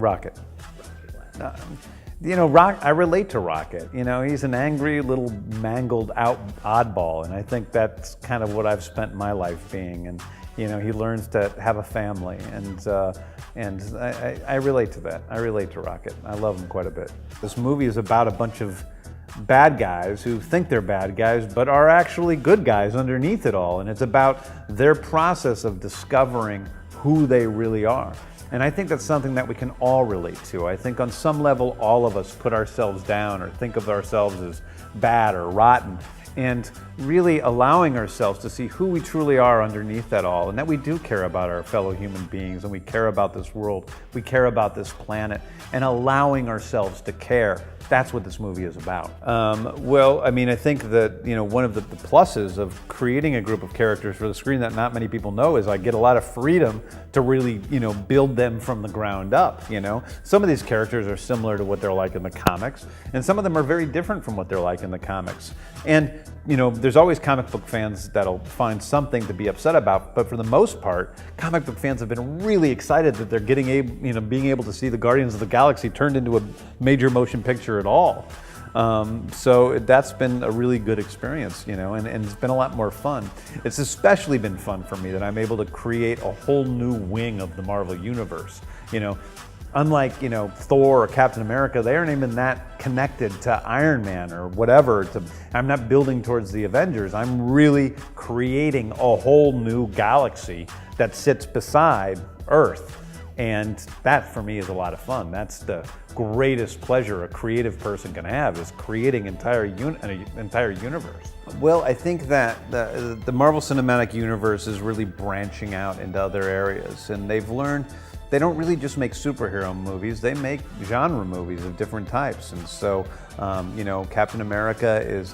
Rocket. I relate to Rocket. He's an angry little mangled out oddball, and I think that's kind of what I've spent my life being. And he learns to have a family, and I relate to that. I relate to Rocket. I love him quite a bit. This movie is about a bunch of bad guys who think they're bad guys, but are actually good guys underneath it all, and it's about their process of discovering who they really are. And I think that's something that we can all relate to. I think on some level, all of us put ourselves down or think of ourselves as bad or rotten, and really allowing ourselves to see who we truly are underneath that all, and that we do care about our fellow human beings, and we care about this world, we care about this planet, and allowing ourselves to care. That's what this movie is about. I think that one of the pluses of creating a group of characters for the screen that not many people know is I get a lot of freedom to really build them from the ground up. Some of these characters are similar to what they're like in the comics, and some of them are very different from what they're like in the comics. And there's always comic book fans that'll find something to be upset about, but for the most part, comic book fans have been really excited that they're being able to see the Guardians of the Galaxy turned into a major motion picture at all. So that's been a really good experience, and it's been a lot more fun. It's especially been fun for me that I'm able to create a whole new wing of the Marvel Universe. Unlike, Thor or Captain America, they aren't even that connected to Iron Man or whatever. I'm not building towards the Avengers. I'm really creating a whole new galaxy that sits beside Earth. And that, for me, is a lot of fun. That's the greatest pleasure a creative person can have, is creating an entire universe. Well, I think that the Marvel Cinematic Universe is really branching out into other areas, and they've learned they don't really just make superhero movies, they make genre movies of different types. And so, Captain America is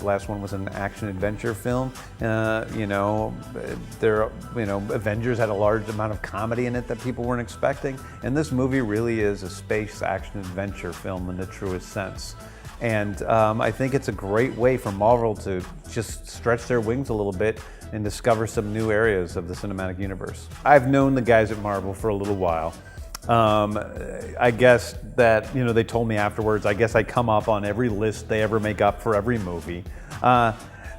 last one was an action adventure film. Avengers had a large amount of comedy in it that people weren't expecting. And this movie really is a space action adventure film in the truest sense. And I think it's a great way for Marvel to just stretch their wings a little bit and discover some new areas of the cinematic universe. I've known the guys at Marvel for a little while. I guess that, they told me afterwards, I guess I come up on every list they ever make up for every movie.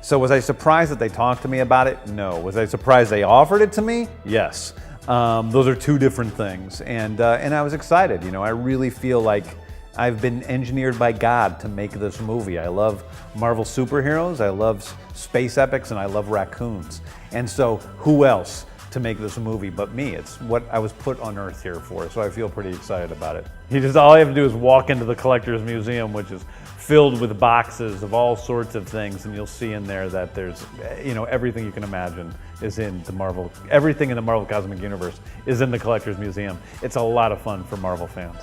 So was I surprised that they talked to me about it? No. Was I surprised they offered it to me? Yes. Those are two different things. And I was excited. I really feel like I've been engineered by God to make this movie. I love Marvel superheroes, I love space epics, and I love raccoons. And so who else to make this movie but me? It's what I was put on Earth here for, so I feel pretty excited about it. All I have to do is walk into the Collector's Museum, which is filled with boxes of all sorts of things, and you'll see in there that there's, everything you can imagine is in the Marvel, everything in the Marvel Cosmic Universe is in the Collector's Museum. It's a lot of fun for Marvel fans.